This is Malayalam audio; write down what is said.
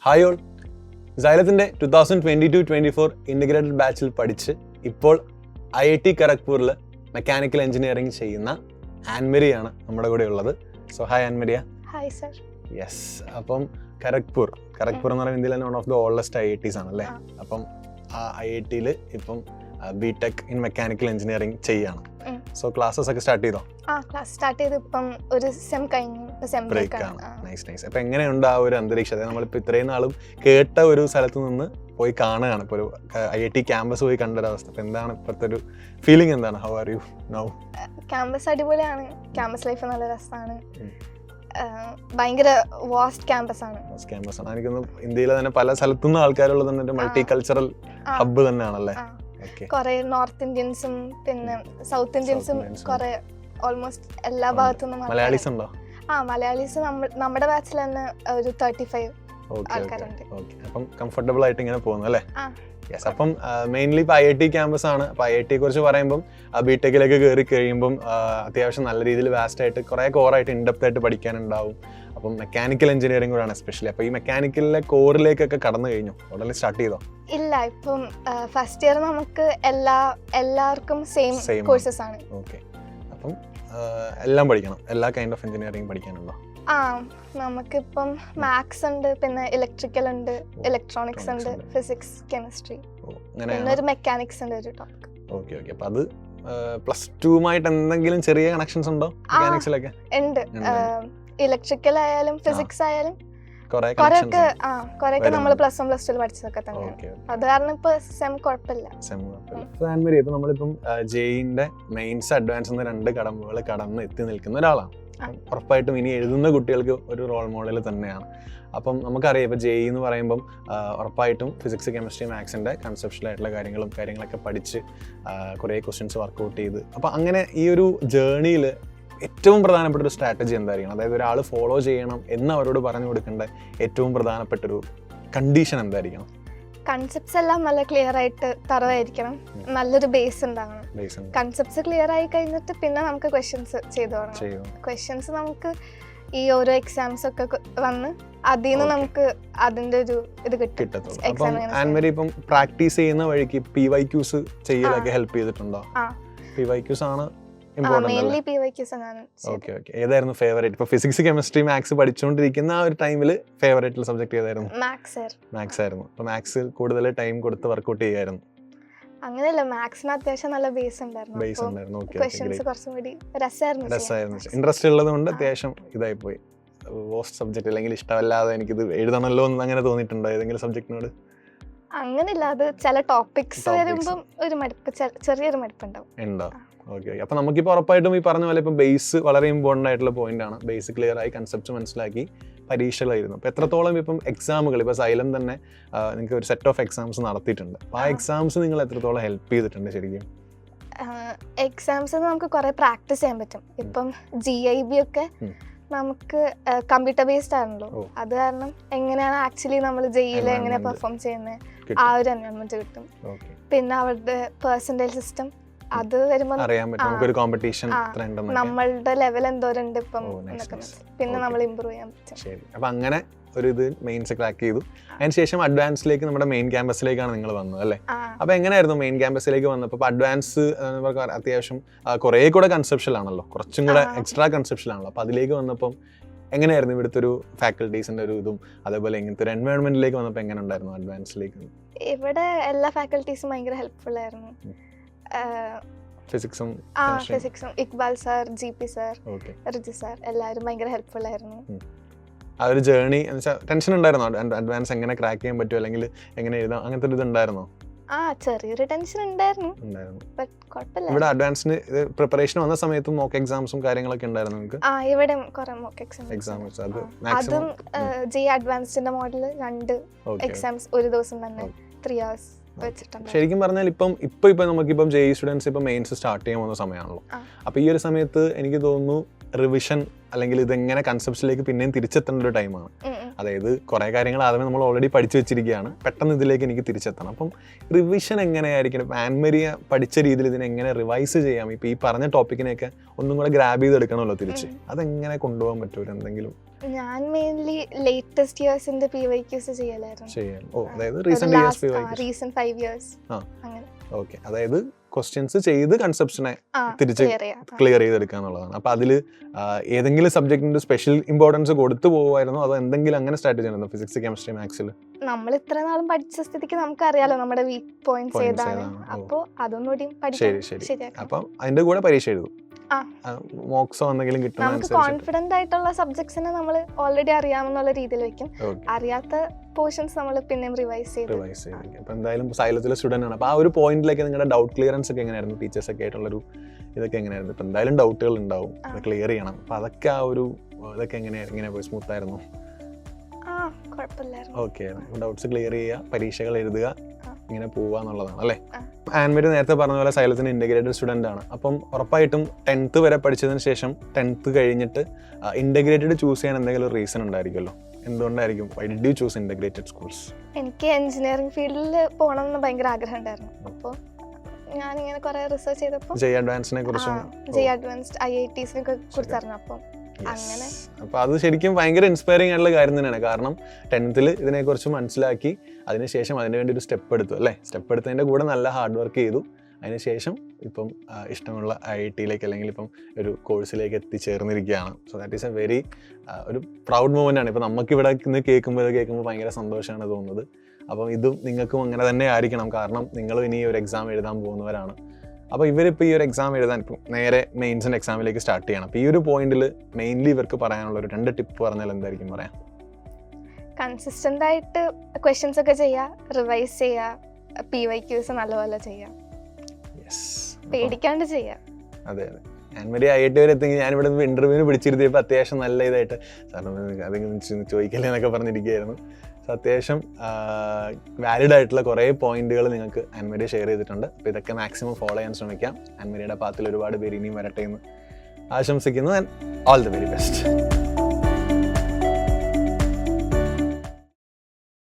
ഹായ് ഓൾ, സൈലത്തിൻ്റെ 2022-24 ഇൻ്റഗ്രേറ്റഡ് ബാച്ചിൽ പഠിച്ച് ഇപ്പോൾ IIT ഖരഗ്പൂരിൽ മെക്കാനിക്കൽ എഞ്ചിനീയറിംഗ് ചെയ്യുന്ന ആൻമരിയാണ് നമ്മുടെ കൂടെ ഉള്ളത്. So hi Ann Maria. Hi sir. Yes, അപ്പം ഖരഗ്പൂർ എന്ന് പറയുന്നത് ഇന്ത്യയിലെ one of the oldest IITs ആണല്ലേ. അപ്പം ആ IIT-യിൽ ഇപ്പം ബിടെക് ഇൻ മെക്കാനിക്കൽ എഞ്ചിനീയറിംഗ് ചെയ്യാണ്. സോ ക്ലാസ്സസ് ഒക്കെ സ്റ്റാർട്ട് ചെയ്തോ? ക്ലാസ് സ്റ്റാർട്ട് ചെയ്ത് ഇപ്പം ഒരു സെം കഴിഞ്ഞു. ബ്രേക്ക് ആണ്. നൈസ്. അപ്പം എങ്ങനെയുണ്ട് ആ ഒരു അന്തരീക്ഷം? അതായത് നമ്മളിപ്പോൾ ഇത്രയും നാളും കേട്ട ഒരു സ്ഥലത്ത് നിന്ന് പോയി കാണുകയാണ്, ഇപ്പോൾ ഒരു IIT ക്യാമ്പസ് പോയി കണ്ടൊരവസ്ഥ. അപ്പം എന്താണ് ഇപ്പോഴത്തെ ഒരു ഫീലിംഗ്? എന്താണ്? How are you now? Campus അടിപൊളിയാണ്. ക്യാമ്പസ് ലൈഫ് നല്ല രസമാണ്. ഭയങ്കര വാസ്റ്റ് ക്യാമ്പസ് ആണ്. എനിക്കൊന്ന് ഇന്ത്യയിലെ തന്നെ പല സ്ഥലത്തുനിന്ന് ആൾക്കാരുള്ളത് തന്നെ മൾട്ടി കൾച്ചറൽ ഹബ്ബ് തന്നെയാണല്ലേ. കുറെ നോർത്ത് ഇന്ത്യൻസും പിന്നെ സൗത്ത് ഇന്ത്യൻസും കുറെ ഓൾമോസ്റ്റ് എല്ലാ ഭാഗത്തുനിന്നും. മലയാളീസ് ഉണ്ടോ? മലയാളീസ് നമ്മുടെ ബാച്ചിൽ തന്നെ ഒരു 35 ആൾക്കാരുണ്ട്. അപ്പം കംഫർട്ടബിൾ ആയിട്ട് ഇങ്ങനെ പോകുന്നു അല്ലേ? യെസ്. അപ്പം മെയിൻലി ഇപ്പോൾ IIT ക്യാമ്പസ് ആണ്. അപ്പോൾ IIT കുറിച്ച് പറയുമ്പം ബിടെക്കിലേക്ക് കയറി കഴിയുമ്പം അത്യാവശ്യം നല്ല രീതിയിൽ വാസ്റ്റ് ആയിട്ട് കുറേ കോറായിട്ട് ഇൻഡെപ്ത് ആയിട്ട് പഠിക്കാനുണ്ടാവും. അപ്പം മെക്കാനിക്കൽ എഞ്ചിനീയറിംഗ് കൂടാണ് എസ്പെഷ്യലി. അപ്പോൾ ഈ മെക്കാനിക്കലിലെ കോറിലേക്കൊക്കെ കടന്നു കഴിഞ്ഞു? ഉടനെ സ്റ്റാർട്ട് ചെയ്തോ? ഇല്ല, ഇപ്പം ഫസ്റ്റ് ഇയർ നമുക്ക് എല്ലാവർക്കും സെയിം കോഴ്സസ് ആണ്. ഓക്കെ. അപ്പം എല്ലാം പഠിക്കണം, എല്ലാ കൈൻഡ് ഓഫ് എഞ്ചിനീയറിംഗ് പഠിക്കാനുണ്ടോ? നമുക്കിപ്പം മാത്സ് ഉണ്ട്, പിന്നെ ഇലക്ട്രിക്കൽ ഉണ്ട്, ഇലക്ട്രോണിക്സ് ഉണ്ട്, ഫിസിക്സ്, കെമിസ്ട്രി, പിന്നെ ഒരു മെക്കാനിക്സ് ഉണ്ട് ഒരു ടോപ്പിക്. ഓക്കെ. അപ്പം അത് +2 എന്തെങ്കിലും ചെറിയ കണക്ഷൻസ് ഉണ്ടോ മെക്കാനിക്സിലൊക്കെ? ഉണ്ട്. ഇലക്ട്രിക്കൽ ആയാലും ഫിസിക്സ് ആയാലും കുറെയൊക്കെ നമ്മൾ +1 +2 പഠിച്ചതൊക്കെ തന്നെയാണ്. അത് കാരണം ഇപ്പൊ സെം കുഴപ്പമില്ല. ഇപ്പൊ നമ്മളിപ്പം ജെയിന്റെ മെയിൻസ് അഡ്വാൻസ് എന്ന 2 കടമ്പകൾ കടന്ന് എത്തി നിൽക്കുന്ന ഒരാളാണ്. ഉറപ്പായിട്ടും ഇനി എഴുതുന്ന കുട്ടികൾക്ക് ഒരു റോൾ മോഡൽ തന്നെയാണ്. അപ്പം നമുക്കറിയാം, ഇപ്പോൾ JEE എന്ന് പറയുമ്പം ഉറപ്പായിട്ടും ഫിസിക്സ്, കെമിസ്ട്രി, മാത്സിൻ്റെ കൺസെപ്ഷ്യലായിട്ടുള്ള കാര്യങ്ങളൊക്കെ പഠിച്ച് കുറേ ക്വസ്റ്റ്യൻസ് വർക്കൗട്ട് ചെയ്ത്, അപ്പോൾ അങ്ങനെ ഈ ഒരു ജേർണിയിൽ ഏറ്റവും പ്രധാനപ്പെട്ട ഒരു സ്ട്രാറ്റജി എന്തായിരിക്കണം? അതായത് ഒരാൾ ഫോളോ ചെയ്യണം എന്ന് അവരോട് പറഞ്ഞു കൊടുക്കേണ്ട ഏറ്റവും പ്രധാനപ്പെട്ടൊരു കണ്ടീഷൻ എന്തായിരിക്കണം? കൺസെപ്റ്റ്സ് എല്ലാം നല്ല ക്ലിയർ ആയിട്ട് തറവായിരിക്കണം. നല്ലൊരു ബേസ് ഉണ്ടാകണം. കൺസെപ്റ്റ്സ് ക്ലിയർ ആയി കഴിഞ്ഞിട്ട് പിന്നെ നമുക്ക് ക്വസ്റ്റ്യൻസ് ചെയ്തു തുടങ്ങാം. ക്വസ്റ്റ്യൻസ് നമുക്ക് ഈ ഓരോ എക്സാംസ് ഒക്കെ വന്ന് അതിൽ നിന്ന് നമുക്ക് അതിന്റെ ഒരു ഇത് കിട്ടും. ആൻമരി ഇപ്പം പ്രാക്ടീസ് ചെയ്യുന്ന വഴിക്ക് PYQs ചെയ്യലൊക്കെ ഹെൽപ്പ് ചെയ്തിട്ടുണ്ടോ? PYQs ആണ് മെയിൻലി PYQs ആണ്. ഓക്കെ. ഏതായിരുന്നു ഫേവറേറ്റ്? ഇപ്പൊ ഫിസിക്സ്, കെമിസ്ട്രി, മാത്സ് പഠിച്ചുകൊണ്ടിരിക്കുന്ന ആ ഒരു ടൈമിൽ ഫേവറേറ്റ് സബ്ജക്ട് ഏതായിരുന്നു? മാത്സ് ആയിരുന്നു. അപ്പൊ മാത്സ് കൂടുതൽ ടൈം കൊടുത്ത് വർക്കൗട്ട് ചെയ്യായിരുന്നു? അങ്ങനെയല്ല, മാത്സിന് അത്യാവശ്യം നല്ല ബേസ് ഉണ്ടായിരുന്നു. ക്വസ്റ്റ്യൻസ് കുറച്ചും കൂടി രസമായിരുന്നു. ഇൻട്രസ്റ്റ് ഉള്ളത് കൊണ്ട് അത്യാവശ്യം ഇതായി പോയി. വേസ്റ്റ് സബ്ജക്ട് അല്ലെങ്കിൽ ഇഷ്ടമല്ലാതെ എനിക്കിത് എഴുതണമല്ലോ എന്ന് അങ്ങനെ തോന്നിയിട്ടുണ്ടോ ഏതെങ്കിലും സബ്ജക്റ്റിനോട്? അങ്ങനെയില്ല, അത് ചില ടോപ്പിക്സ് വരുമ്പം ഒരു മടുപ്പ്, ചെറിയൊരു മടുപ്പുണ്ടാവും. ഓക്കെ. അപ്പോൾ നമുക്കിപ്പോൾ ഉറപ്പായിട്ടും ഈ പറഞ്ഞ പോലെ ഇപ്പം ബേസ് വളരെ ഇമ്പോർട്ടൻ്റ് ആയിട്ടുള്ള പോയിന്റ് ആണ്. ബേസ് ക്ലിയർ ആയി കൺസെപ്റ്റ് മനസ്സിലാക്കി പരീക്ഷകളായിരുന്നു. അപ്പോൾ എത്രത്തോളം ഇപ്പം എക്സാമുകൾ, ഇപ്പോൾ സൈലം തന്നെ നിങ്ങൾക്ക് ഒരു സെറ്റ് ഓഫ് എക്സാംസ് നടത്തിയിട്ടുണ്ട്. അപ്പോൾ ആ എക്സാംസ് നിങ്ങൾ എത്രത്തോളം ഹെൽപ്പ് ചെയ്തിട്ടുണ്ട് ശരിക്കും? എക്സാംസ് നമുക്ക് കുറേ പ്രാക്ടീസ് ചെയ്യാൻ പറ്റും. ഇപ്പം GIB ഒക്കെ നമുക്ക് കമ്പ്യൂട്ടർ ബേസ്ഡ് ആണല്ലോ. അത് കാരണം എങ്ങനെയാണ് ആക്ച്വലി നമ്മൾ JEE എങ്ങനെ പെർഫോം ചെയ്യുന്നത്, ആ ഒരു എൻവയോൺമെന്റ് കിട്ടും. പിന്നെ അവരുടെ പെർസെന്റേജ് സിസ്റ്റം അത് വരുമ്പോൾ നമ്മളുടെ ലെവൽ എന്തോരുണ്ട് ഇപ്പം, പിന്നെ നമ്മൾ ഇമ്പ്രൂവ് ചെയ്യാൻ പറ്റും. ശരി. അപ്പൊ അങ്ങനെ ഒരു ഇത് മെയിൻസ് ക്രാക്ക് ചെയ്തു. അതിനുശേഷം അഡ്വാൻസിലേക്ക് നമ്മുടെ മെയിൻ ക്യാമ്പസിലേക്കാണ് നിങ്ങൾ വന്നത് അല്ലേ? അപ്പൊ എങ്ങനെയായിരുന്നു മെയിൻ ക്യാമ്പസിലേക്ക് വന്നപ്പോൾ? അഡ്വാൻസ് അത്യാവശ്യം കുറെ കൂടെ കൺസെപ്ഷ്യൽ ആണല്ലോ, കുറച്ചും കൂടെ എക്സ്ട്രാ കൺസെപ്ഷ്യൽ ആണല്ലോ. അപ്പൊ അതിലേക്ക് വന്നപ്പം എങ്ങനെയായിരുന്നു ഇവിടുത്തെ ഒരു ഫാക്കൽറ്റീസിന്റെ ഒരു ഇതും അതേപോലെ ഇങ്ങനത്തെ ഒരു എൻവയോൺമെന്റിലേക്ക് വന്നപ്പോൾ എങ്ങനെ ഉണ്ടായിരുന്നു അഡ്വാൻസിലേക്ക്? ഇവിടെ എല്ലാ ഫാക്കൽറ്റീസും ഭയങ്കര ഹെൽപ്ഫുൾ ആയിരുന്നു. ഫിസിക്സും Iqbal sir, GP sir, Riji sir എല്ലാവരും ഭയങ്കര ഹെൽപ്ഫുൾ ആയിരുന്നു. ആ ഒരു ജേർണി ടെൻഷൻ ഉണ്ടായിരുന്നോ? അഡ്വാൻസ് എങ്ങനെ ക്രാക്ക് ചെയ്യാൻ പറ്റുമോ അല്ലെങ്കിൽ എങ്ങനെ എഴുതാം, അങ്ങനത്തെ ഒരു ഇത് ഉണ്ടായിരുന്നോ? ചെറിയൊരു ടെൻഷൻ ഉണ്ടായിരുന്നു. ഇവിടെ അഡ്വാൻസിന് പ്രിപ്പറേഷൻ വന്ന സമയത്തും മോക്ക് എക്സാംസും കാര്യങ്ങളൊക്കെ ഉണ്ടായിരുന്നു നിങ്ങൾക്ക്? ഇവിടെ കുറെ മോക്ക് എക്സാംസ്. അതും JEE അഡ്വാൻസിന്റെ മോഡൽ 2 എക്സാംസ് ഒരു ദിവസം തന്നെ 3 hours വെച്ചിട്ടുണ്ട്. ശരിക്കും പറഞ്ഞാൽ ഇപ്പം നമുക്കിപ്പം JEE സ്റ്റുഡൻസ് ഇപ്പം മെയിൻസ് സ്റ്റാർട്ട് ചെയ്യാൻ പോകുന്ന സമയമാണല്ലോ. അപ്പോൾ ഈ ഒരു സമയത്ത് എനിക്ക് തോന്നുന്നു റിവിഷൻ അല്ലെങ്കിൽ ഇതെങ്ങനെ കൺസെപ്റ്റ്സിലേക്ക് പിന്നെയും തിരിച്ചെത്തേണ്ട ഒരു ടൈമാണ്. ഉം, ഉം. അതായത് കുറേ കാര്യങ്ങൾ ആദ്യമേ നമ്മൾ ഓൾറെഡി പഠിച്ചു വെച്ചിരിക്കുകയാണ്, പെട്ടെന്ന് ഇതിലേക്ക് എനിക്ക് തിരിച്ചെത്തണം. അപ്പം റിവിഷൻ എങ്ങനെയായിരിക്കണം? ഇപ്പം ആൻമരിയ പഠിച്ച രീതിയിൽ ഇതിനെ എങ്ങനെ റിവൈസ് ചെയ്യാം? ഇപ്പം ഈ പറഞ്ഞ ടോപ്പിക്കിനെയൊക്കെ ഒന്നും കൂടെ ഗ്രാബ് ചെയ്തെടുക്കണമല്ലോ തിരിച്ച്, അതെങ്ങനെ കൊണ്ടുപോകാൻ പറ്റുമോ എന്തെങ്കിലും ഞാൻ മെയിൻലി ലേറ്റസ്റ്റ് ഇയേഴ്സിന്റെ PYQs ചെയ്യലായിരുന്നു. ചെയ്യാൻ? അതായത് റീസെന്റ് ഇയേഴ്സ് റീസെന്റ് 5 years അങ്ങനെ. ഓക്കെ, അതായത് ക്വസ്റ്റ്യൻസ് ചെയ്ത് കൺസെപ്ഷനെ ആ, തിരിച്ച് clear ചെയ്യാം. ക്ലിയർ ചെയ്തെടുക്കുക എന്നുള്ളതാണ്. അപ്പോൾ അതിൽ ഏതെങ്കിലും സബ്ജക്റ്റിന്റെ സ്പെഷ്യൽ ഇമ്പോർട്ടൻസ് കൊടുത്തു പോകുമായിരുന്നോ, അതോ എന്തെങ്കിലും അങ്ങനെ സ്ട്രാറ്റജി ആയിരുന്നോ ഫിസിക്സ്, കെമിസ്ട്രി, മാത്സിൽ? നമ്മൾ ഇത്ര നാളും പഠിച്ച സ്ഥിതിക്ക് നമുക്ക് അറിയാലോ നമ്മുടെ വീക്ക് പോയിന്റ്സ് Points ഏതാണ്. ഏതാണ്? അപ്പൊ അതൊന്നുകൂടി ശരി ശരി. ശരിയാക്കാം. അപ്പം അതിന്റെ കൂടെ പരീക്ഷ എഴുതും, ആ. മോക്സോ എന്തെങ്കിലും നമുക്ക് കിട്ടുന്ന കോൺഫിഡന്റ് ആയിട്ടുള്ള സബ്ജക്ട്സിനെ നമ്മൾ ഓൾറെഡി അറിയാമെന്നുള്ള രീതിയിൽ വെക്കും. അറിയാത്ത പോർഷൻസ് നമ്മൾ പിന്നെയും റിവൈസ് ചെയ്ത് റിവൈസ് ചെയ്യും. അപ്പോൾ എന്തായാലും സൈലത്തിലെ സ്റ്റുഡൻ്റ് ആണ്. അപ്പോൾ ആ ഒരു പോയിന്റിലേക്ക് നിങ്ങളുടെ ഡൗട്ട് ക്ലിയറൻസ് ഒക്കെ എങ്ങനെയായിരുന്നു? ടീച്ചേഴ്സ് ഒക്കെ ആയിട്ടുള്ളൊരു ഇതൊക്കെ എങ്ങനെയായിരുന്നു? ഇപ്പം എന്തായാലും ഡൗട്ടുകൾ ഉണ്ടാവും, അത് ക്ലിയർ ചെയ്യണം. അപ്പോൾ അതൊക്കെ ആ ഒരു ഇതൊക്കെ എങ്ങനെയാണ് പോയി? സ്മൂത്ത് ആയിരുന്നു? കുഴപ്പമില്ലായിരുന്നു. ഓക്കെ, ഡൗട്ട്സ് ക്ലിയർ ചെയ്യുക, പരീക്ഷകൾ എഴുതുക, ഇങ്ങനെ പോവുക എന്നുള്ളതാണ് അല്ലേ? ആ. ആൻമരി നേരത്തെ പറഞ്ഞ പോലെ സൈലത്തിന് ഇൻ്റഗ്രേറ്റഡ് സ്റ്റുഡൻ്റ് ആണ്. അപ്പം ഉറപ്പായിട്ടും 10th വരെ പഠിച്ചതിന് ശേഷം 10th കഴിഞ്ഞിട്ട് ഇൻ്റഗ്രേറ്റഡ് ചൂസ് ചെയ്യാൻ എന്തെങ്കിലും ഒരു റീസൺ ഉണ്ടായിരിക്കുമല്ലോ. എന്തുകൊണ്ടായിരിക്കും? Why did you choose integrated schools? എനിക്ക് എഞ്ചിനീയറിംഗ് ഫീൽഡിൽ പോകണം എന്ന് ഭയങ്കര ആഗ്രഹം ഉണ്ടായിരുന്നു. അപ്പോൾ ഞാനിങ്ങനെ കുറെ റിസർച്ച് ചെയ്തപ്പോൾ അഡ്വാൻസിനെ കുറിച്ചും അഡ്വാൻസ്ഡ് IITs കുറിച്ച് അറിഞ്ഞു. അപ്പം അങ്ങനെ അപ്പോൾ അത് ശരിക്കും ഭയങ്കര ഇൻസ്പയറിംഗ് ആയിട്ടുള്ള കാര്യം തന്നെയാണ്. കാരണം 10th ഇതിനെക്കുറിച്ച് മനസ്സിലാക്കി അതിനുശേഷം അതിന് വേണ്ടി ഒരു സ്റ്റെപ്പ് എടുത്തു അല്ലേ? സ്റ്റെപ്പ് എടുത്തതിൻ്റെ കൂടെ നല്ല ഹാർഡ് വർക്ക് ചെയ്തു. അതിനുശേഷം ഇപ്പം ഇഷ്ടമുള്ള IIT-യിലേക്ക് അല്ലെങ്കിൽ ഇപ്പം ഒരു കോഴ്സിലേക്ക് എത്തിച്ചേർന്നിരിക്കുകയാണ്. So that is a very ഒരു പ്രൗഡ് മൂമെൻ്റ് ആണ്. ഇപ്പം നമുക്കിവിടെ നിന്ന് കേൾക്കുമ്പോൾ ഭയങ്കര സന്തോഷമാണ് തോന്നുന്നത്. അപ്പം ഇതും നിങ്ങൾക്കും അങ്ങനെ തന്നെ ആയിരിക്കണം. കാരണം നിങ്ങളും ഇനി ഒരു എക്സാം എഴുതാൻ പോകുന്നവരാണ്. അപ്പോൾ ഇവരിപ്പോൾ ഈ ഒരു എക്സാം എഴുതാൻ ഇപ്പം നേരെ മെയിൻസിൻ്റെ എക്സാമിലേക്ക് സ്റ്റാർട്ട് ചെയ്യണം. അപ്പോൾ ഈ ഒരു പോയിന്റിൽ മെയിൻലി ഇവർക്ക് പറയാനുള്ള ഒരു 2 ടിപ്പ് പറഞ്ഞാൽ എന്തായിരിക്കും പറയാം? കൺസിസ്റ്റന്റ് ആയിട്ട് ക്വസ്റ്റ്യൻസ് ഒക്കെ ചെയ്യുക, റിവൈസ് ചെയ്യുക, PYQs നല്ലപോലെ ചെയ്യുക, പേടിക്കാണ്ട് ചെയ്യുക. അതെ അതെ. ആൻമരി IIT വരെ എത്തിയെങ്കിൽ ഞാനിവിടെ ഇന്റർവ്യൂവിന് പിടിച്ചിരുത്തിയപ്പോൾ അത്യാവശ്യം നല്ല ഇതായിട്ട് സാറിന് അതെങ്കിലും ചോദിക്കല്ലേ എന്നൊക്കെ പറഞ്ഞിരിക്കുകയായിരുന്നു. സോ അത്യാവശ്യം വാലിഡ് ആയിട്ടുള്ള കുറേ പോയിന്റുകൾ നിങ്ങൾക്ക് ആൻമരി ഷെയർ ചെയ്തിട്ടുണ്ട്. അപ്പോൾ ഇതൊക്കെ മാക്സിമം ഫോളോ ചെയ്യാൻ ശ്രമിക്കാം. ആൻമരിയുടെ പാത്തിൽ ഒരുപാട് പേര് ഇനിയും വരട്ടെ എന്ന് ആശംസിക്കുന്നു. And all the very best.